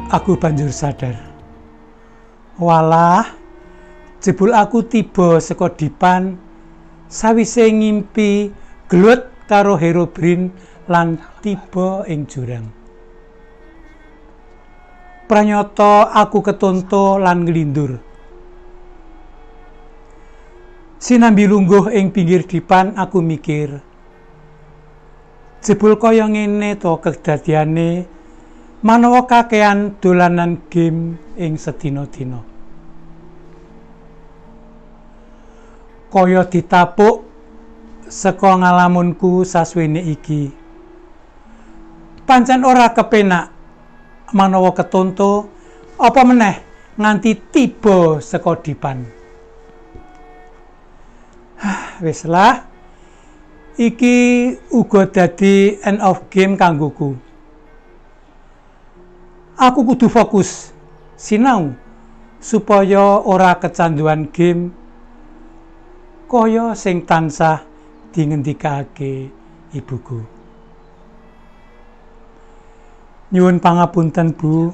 Aku banjur sadar. Walah, jebul aku tiba saka dipan sawise ngimpi gelut karo Herobrine lan tiba ing jurang. Pranyata aku ketonto lan nglindur. Sinambi lungguh ing pinggir dipan aku mikir, jebul kaya ngene to kedadiane manawa kakehan dolanan game ing sedina-dina. Kaya ditapuk saka ngalamunku sasuwene iki. Pancen ora kepenak manawa ketonto apa meneh nganti tiba saka dipan. Wis lah. Iki uga dadi end of game kanggoku. Aku kudu fokus sinau supaya ora kecanduan game kaya sing tansah dingendikake ibuku. Nyuwun pangapunten, Bu.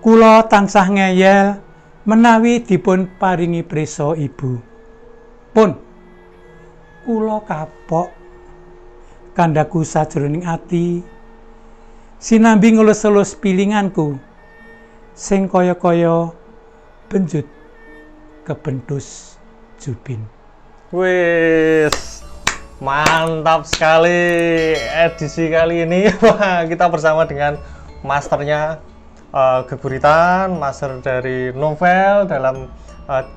Kula tansah ngeyel menawi dipun paringi prisa Ibu. Pun kula kapok kandhaku sajroning ati sinambi ngelus-elus pilinganku sing kaya-kaya benjut kebentus jubin. Wis mantap sekali edisi kali ini. Wah, kita bersama dengan masternya Geguritan, master dari novel dalam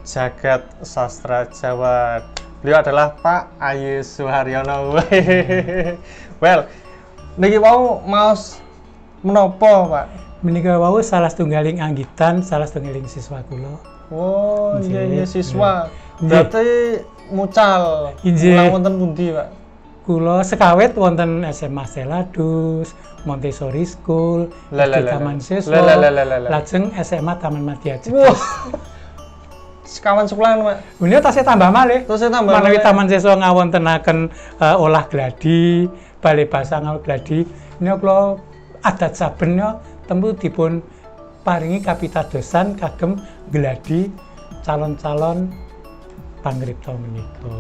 jagat sastra Jawa. Beliau adalah Pak Aye Suharyono. Well, niki wau maos menapa, Pak? Menika wau salah setunggaling anggitan, salah setunggaling siswa kula. Oh, iya siswa. Berarti mucal. Ulang wonten pundi, Pak? Kula sekawit wonten SMA Seladus, Montessori School, Taman Siswa, lajeng SMA Taman Madya Jepang. Sekawan sekolahan, Pak. Menika tasih tambah malih. Manawi Taman Siswa ngawontenaken olah gladi, balai basa ngaul gladi. Menika kula adat saben temtu dipun paringi kapitadosan kagem gladi calon-calon pangripta menika.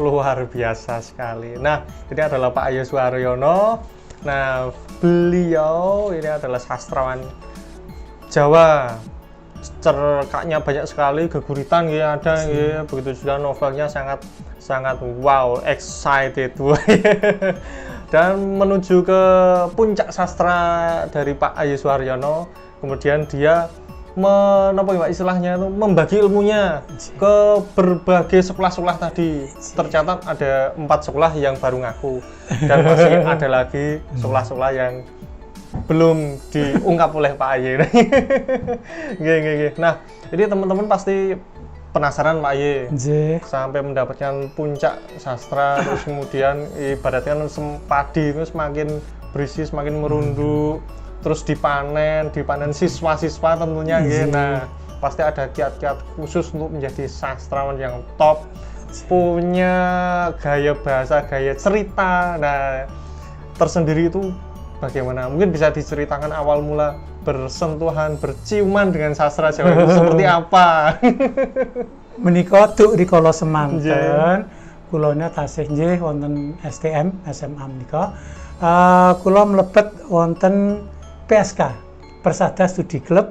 Luar biasa sekali. Nah, ini adalah Pak Aye Suharyono. Nah, beliau ini adalah sastrawan Jawa. Cerkaknya banyak sekali, Geguritan ya ada ya, begitu juga novelnya sangat wow, excited. Dan menuju ke puncak sastra dari Pak Aye Suharyono, kemudian dia istilahnya itu membagi ilmunya ke berbagai sekolah-sekolah tadi. Tercatat ada 4 sekolah yang baru ngaku dan masih ada lagi sekolah-sekolah yang belum diungkap oleh Pak Aye. Nah, jadi teman-teman pasti penasaran Pak Aye sampai mendapatkan puncak sastra, terus kemudian ibaratnya padi itu semakin berisi, semakin merunduk, terus dipanen siswa-siswa tentunya. Nah, pasti ada kiat-kiat khusus untuk menjadi sastrawan yang top, punya gaya bahasa, gaya cerita tersendiri. Itu bagaimana? Mungkin bisa diceritakan awal mula bersentuhan, berciuman dengan sastra Jawa itu seperti apa? Menika tuk rikala semanten, kulanya tasih nggih wonten STM, SMA menika. Kula mlebet wonten PSK, Persada Studi Klub.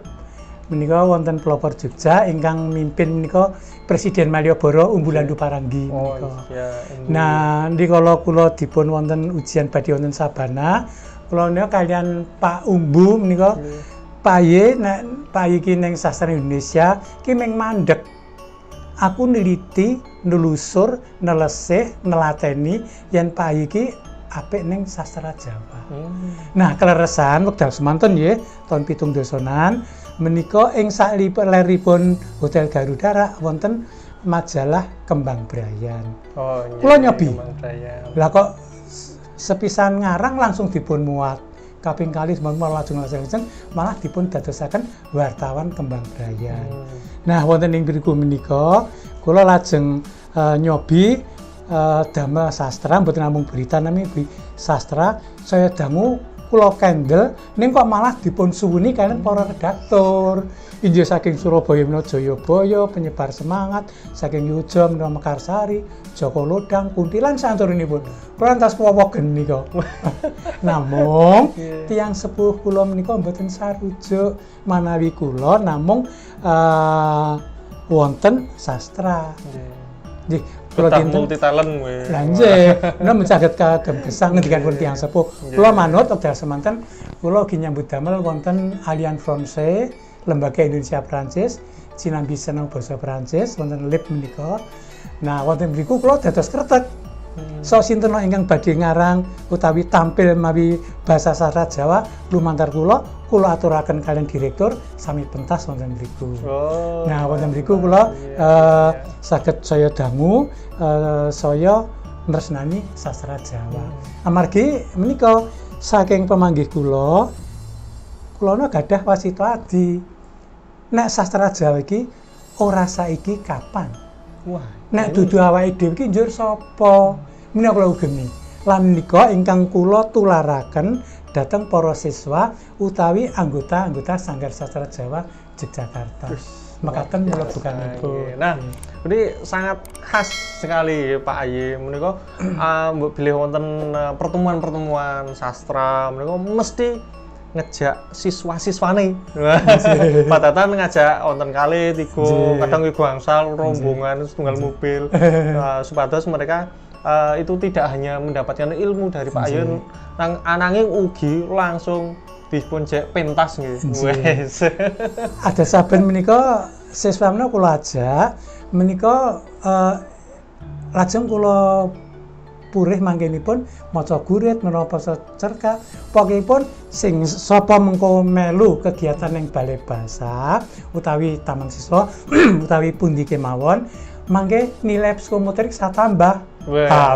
Menika wonten pelopor Jogja ingkang mimpin menika Presiden Malioboro Umbulandu Paranggi menika. Nah, rikala kula dipun wonten ujian badhe wonten Sabana, kula menika kalian Pak Umbu menika Pak Aye, Pak Aye iki ning sastra Indonesia ki mung mandeg. Aku neliti, nelusur, nelesih, nelateni yen Pak Aye iki apik ning sastra Jawa. Nah, keleresan wekdal semanten nggih tahun 70-an menika ing saleripun Hotel Garuda wonten majalah Kembang Brayan. Oh, iya. Kula nyobi. Lah kok sepisan ngarang langsung dipun muat. Kaping kali lajeng malah dipun dadosaken wartawan Kembang Brayan. Nah, wonten ing mriku menika kula lajeng nyobi damel sastra, mboten namung berita nami sastra, saya dangu kula kendel ning kok malah dipun suwuni kalian para redaktur. Injil saking Surabaya menawa Jayabaya, penyebar semangat, saking Yojo menawa Mekarsari, Joko Lodang, Kuntilan santurinipun. Kula entas wowogen nika. Namung tiyang sepuh kula menika mboten sarujuk manawi kula namung wonten sastra. Nggih, kula multi talent kowe. Lah nggih, menawa saged kagem gesang ngendikanipun tiyang sepuh. Kula manut wekdal semanten kula ugi nyambut damel wonten Alliance Francaise, Lembaga Indonesia Prancis, sinambi seneng basa Prancis wonten LIP menika. Nah, wonten mriku kula dados kretek. So sinten ingkang badhe ngarang utawi tampil mawi basa sastra Jawa lumantar kula aturaken kalian direktur sami pentas wonten mriku. Oh. Nah, wonten mriku kula saged saya dangu saya nresnani sastra Jawa. Amargi menika saking pemanggih kula gadah wasita adi. Nek sastra Jawa iki ora saiki kapan? Wah, nek dudu awake dhewe iki njur sapa? Menika kula ugemi. Lan menika ingkang kula tularaken dhateng para siswa utawi anggota-anggota Sanggar Sastra Jawa Yogyakarta. Mekaten kula bukanipun. Nah, ini sangat khas sekali Pak Aye. Menika mbok bilih wonten pertemuan-pertemuan sastra menika mesti ngejak siswa-siswane. Padatan ngajak wonten kali 3, kadang iku angsal rombongan setunggal mobil supados mereka itu tidak hanya mendapatkan ilmu dari Pak Aye ananging ugi langsung dipun jek pentas nggih. Wes. Ada saben menika siswa menika kula ajak menika lajeng kula purih mangkenipun maca gurit menapa cerkak pokokipun sing sapa mengko melu kegiatan ning balai basa utawi taman siswa utawi pundi kemawon mangke nilai psikomotorik satambah.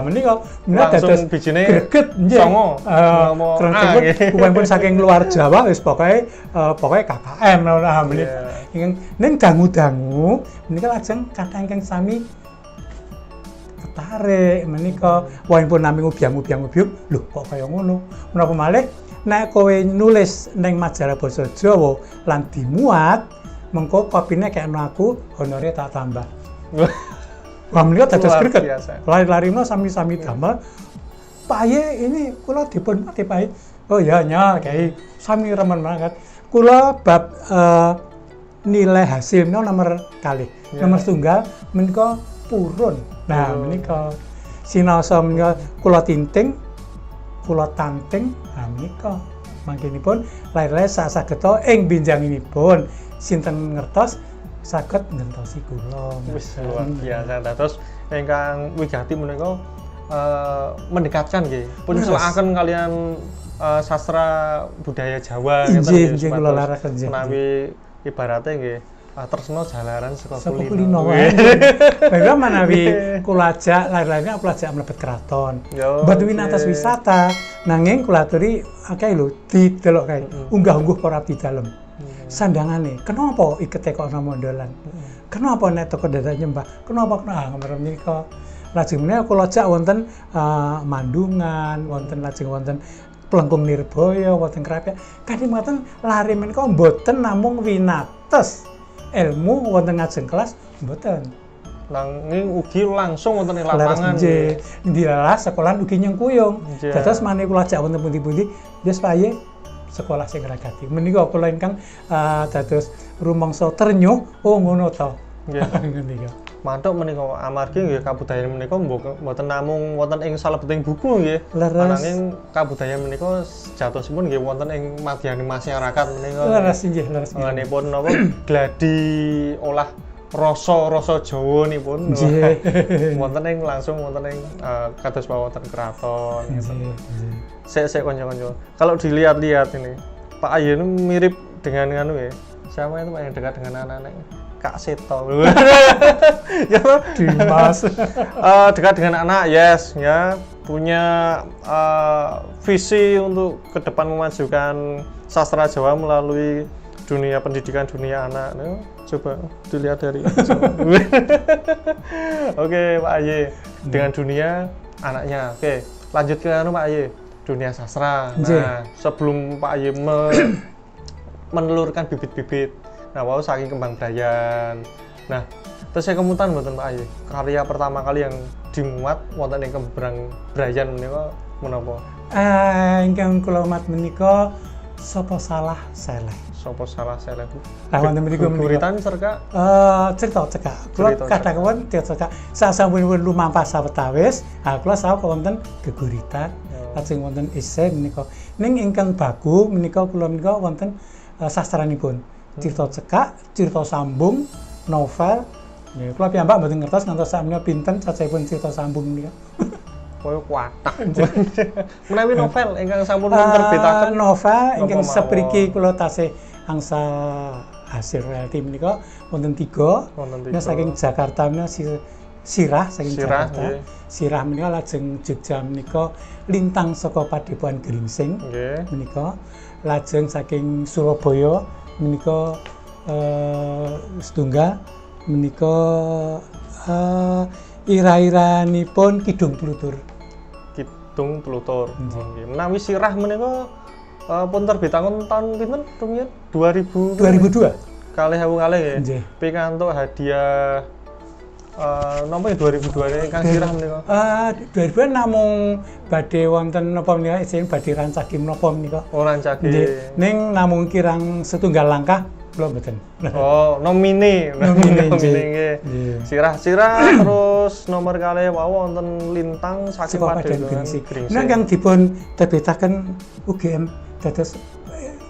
Menika dados bijine greget nggih. Songo. Kupingipun saking luar Jawa wis pokoke KKM nah menika. Ning dangu-dangu menika lajeng kathah ingkang sami tarik menika wonten nami ubyang-ubyang lho kok kaya ngono menapa malih nek kowe nulis ning majalah basa Jawa lan dimuat mengko kopine kekno aku honore tak tambah. Wah menika dados greget lari-larino sami-sami damel Pak Aye ini kula dipun Pak Aye oh ya Kyai sami remen banget kula bab nilai hasil nomor kalih nomor tunggal menika purun. Nah, menika sinaosa menika kula tinting, kula tanting, nah menika mangkenipun lair-lair sageta ing benjanginipun sinten ngertos saged ngentosi kula. Wis luar biasa. Terus ingkang wigati menika mendekatkan nggih. Pun selaaken kalian sastra budaya Jawa ngeten nggih kula laraken nggih. Menawi ibarate nggih tresno jalaran saka kulino. Baiklah manawi kula ajak lain-lainnya kula ajak mlebet keraton. Mboten winates wisata nanging kula aturi akeh lho didelok kae unggah-ungguh para abdi dalem. Sandangane kenapa ikete kok ana mondolan? Kenapa nek teko dadak nyembah? Kenapa kemarin menika lajeng menika kula ajak wonten Mandungan, wonten lajeng wonten Plengkung Nirbaya, wonten Krapyak. Kadhi mboten lare menika mboten namung winates ilmu wonten ngajeng kelas mboten. Nanging ugi langsung wonten ing lapangan. Nggih, ndilalah sekolahan ugi nyengkuyung. Dados maneh kula ajak wonten pundi-pundi, wis Pak Aye sekolah sing ragati. Menika kula ingkang dados rumangsa ternyuh, oh ngono to. Nggih. Mantuk menika amargi nggih kabudayan menika mboten namung wonten ing salebeting buku nggih. Nanging kabudayan menika sejatosipun nggih wonten ing madyaning masyarakat menika. Leres nggih, leres. Nggih napa gladi olah rasa Jawa nipun. Wonten ing langsung wonten ing kados wonten keraton ngeten. Sik kanca-kanca. Kalau dilihat-lihat ini Pak Aye ini mirip dengan anu ya. Siapa itu Pak yang dekat dengan anak-anak? Kak Seto. Ya, Dimas. Dekat dengan anak, yes, ya. Punya visi untuk ke depan memajukan sastra Jawa melalui dunia pendidikan dunia anak. Nah, coba dilihat dari Oke, Pak Aye. Dengan dunia anaknya. Oke, lanjut ke anu Pak Aye. dunia sastra. Nggih. Nah, sebelum Pak Aye menelurkan bibit-bibit. Nah, wau saking Kembang Brayan. Nah, terus saya kemutan mboten Pak Aye. Karya pertama kali yang dimuat wonten ing Kembang Brayan menika menapa? Ingkang kula mat menika sapa salah seleh. Sapa salah seleh Bu? Lah wonten mriku Guritan cerka cerita cekak. Kula Cerita kadang-kadang cerita cekak. Sasampunipun lumampah sawetawis, kula sawu wonten geguritan. Lajeng wonten esai menika. Ning ingkang baku menika kula menika wonten sastranipun. Cerita cekak, cerita sambung, novel. Nggih, kula piyambak mboten ngertos ngantos sakmenika pinten cacahipun cerita sambung menika. koyo kuatah. Menawi novel ingkang sampun terbitaken novel ingkang napa sepriki kula tasih angsa hasil royalti menika wonten 3. wonten Nah, saking Jakarta menika Sirah saking Sirah, Jakarta. nggih. Sirah menika lajeng Jogja menika Lintang saka Padepokan Gringsing nggih. menika. Lajeng saking Surabaya menika setunggal menika ira-iranipun Kidung Plutur. Kidung Plutur. Nggih. Menawi Sirah menika pun terbitaken tahun pinten rumiyin? 2002. Kalih ewu kalih nggih. Nggih. Pikantuk hadiah napa ya 2002 ingkang Sirah menika? 2000 namung badhe wonten napa menika isih badhe rancake menapa menika. Ora cake. Nggih. Ning namung kirang setunggal langkah kula mboten. Oh, nomine Nomine, nggih. Nggih. Sirah terus nomor kalih wau wonten Lintang saking Saka Padepokan Padepokan Gringsing. Gringsing. Nah, kang dipun terbitaken UGM dados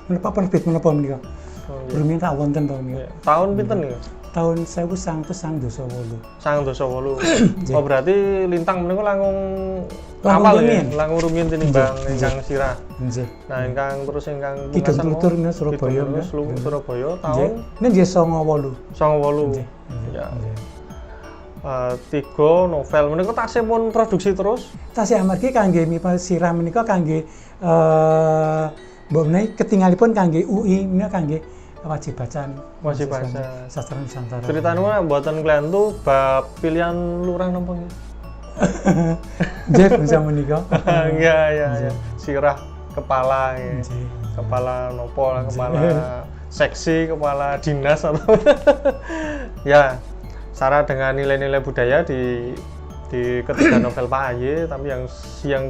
menapa penerbit menapa menika. Oh, nggih. Rumiyin tak wonten to menika. Tahun pinten nih? Tahun 1998. Sang dosa wolu. Oh berarti Lintang menika langkung Langkung awal rumiyin. ya, langkung rumiyin tinimbang Nggih, ingkang Sirah. Nggih. Nah, ingkang terus ingkang Kidung pungkasan Plutur mau, menika Surabaya Kidung menika. Plutur Surabaya Nggih. tahun Nggih 98. 98. Nggih. Ya. Nggih. 3 novel menika tasih pun produksi terus. Tasih amargi kangge mipun Sirah menika kangge mbok menawi ketingalipun kangge UI menika kangge wajib bacaan. Wajib baca. Sastra Nusantara. Ceritanya mboten klientu bab pilihan lurah napa nggih? Nggih bisa menika. Iya iya iya. Sirah kepala nggih. Nggih. Kepala nopo lah, kepala seksi, kepala dinas atau ya syarat dengan nilai-nilai budaya di ketiga novel Pak Aye, tapi yang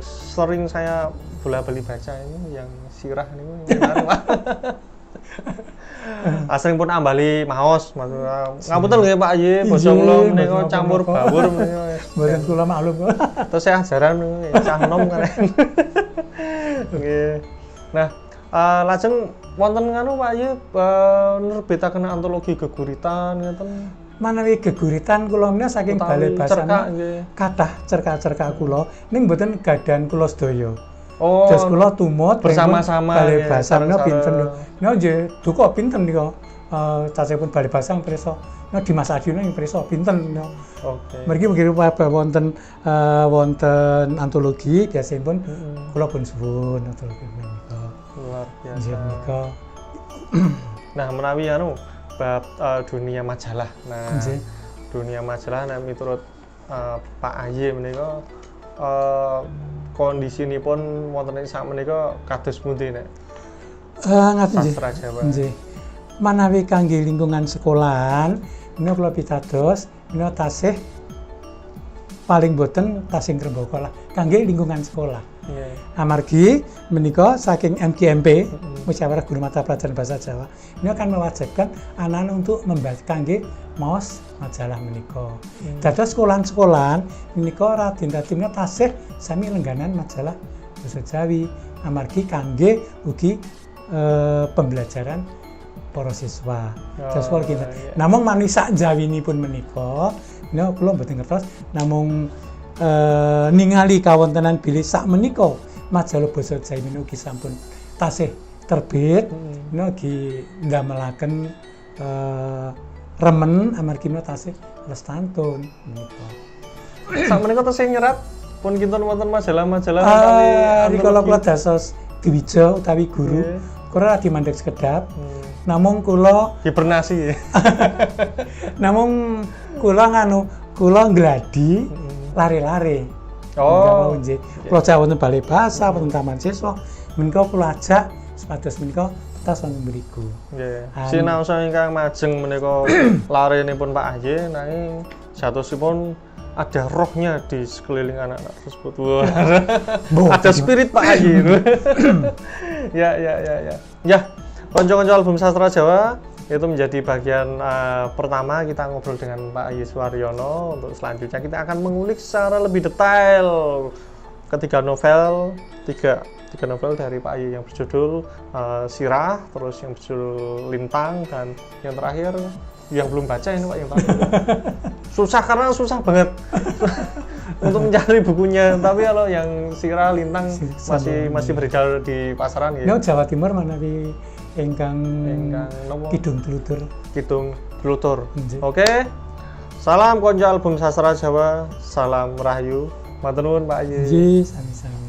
sering saya bola-bali baca ini yang Sirah ini asring pun ambali maos maksudnya ngapunten nggih Pak Aye basa kula menika campur bawur menika Mboten kula maklum. terus saya ajaran cah nom kan nggih. Nah lajeng wonten nganu Pak Aye nerbitaken antologi geguritan ngeten Manawi geguritan kula menika saking Balai cerkak Basana nggih. kathah cerkak-cerkak kula ning mboten gadan kula sedaya. Oh, Jos kula tumut bersama-sama Balai ya, Basana sareng-sareng. pinten lho. Nek nggih duka pinten nika. Cacahipun Balai Basang prisa. Nek Dimas Adina ing prisa pinten nika. Oke. Mergi mungkin wonten antologi biasipun kula pun suwun antologi menika. Luar biasa. Nggih menika. Nah, menawi anu bab dunia majalah. Nah, Nggih. dunia majalah nek miturut Pak Aye menika kondisinipun wonten ing sak menika kados pundi nek Ngaten nggih. sastra Jawa. Nggih. Manawi kangge lingkungan sekolahan, menika kula pitados menika tasih paling boten tasih ngrembaka lah kangge lingkungan sekolah. Iya. Amargi menika saking MGMP, Musyawarah Guru Mata Pelajaran Bahasa Jawa, ini akan mewajibkan anak-anak untuk membaca kangge maos majalah menika. Dados sekolahan-sekolahan menika radin-radin tasih sami lengganan majalah basa Jawi amargi kangge ugi pembelajaran para siswa. Dados kula kinten. iya. Namung manis sak Jawinipun menika, menika kula mboten ngertos namung ningali kawontenan bilih sak menika majalah basa Jawi menika ugi sampun tasih terbit menika ugi ndamelaken remen amargi menika tasih lestantun menika. Sak menika tesih nyerat pun kinten wonten majalah-majalah Rikala kula dasos dwija utawi guru, Nggih. kula lagi mandeg sekedap. Namung kula hibernasi. namung kula gladi lare-lare. Oh. Nggih. Kula jawab wonten balai bahasa, wonten taman siswa, menika kula ajak supados menika tas wonten mriku. Nggih. Sinaosa ingkang majeng menika larenipun Pak Ahy nanging jatosipun ada rohnya di sekeliling anak-anak tersebut. Wah. Ada spirit Pak Ahy. Ya. Ya, konco-konco album sastra Jawa itu menjadi bagian pertama kita ngobrol dengan Pak Ahy Suwaryono. Untuk selanjutnya kita akan mengulik secara lebih detail tiga novel dari Pak Ahy yang berjudul Sirah, terus yang berjudul Lintang, dan yang terakhir yang belum baca ini Pak, yang terakhir. Susah karena susah banget untuk mencari bukunya. Tapi kalau yang Sirah, Lintang masih beredar di pasaran ya. Nah, Jawa Timur mana di ingkang Kidung Tlutur. Kidung Tlutur. Oke. Salam konco album sastra Jawa, salam rahayu. Matur nuwun Pak Ahy. Nggih, sami-sami.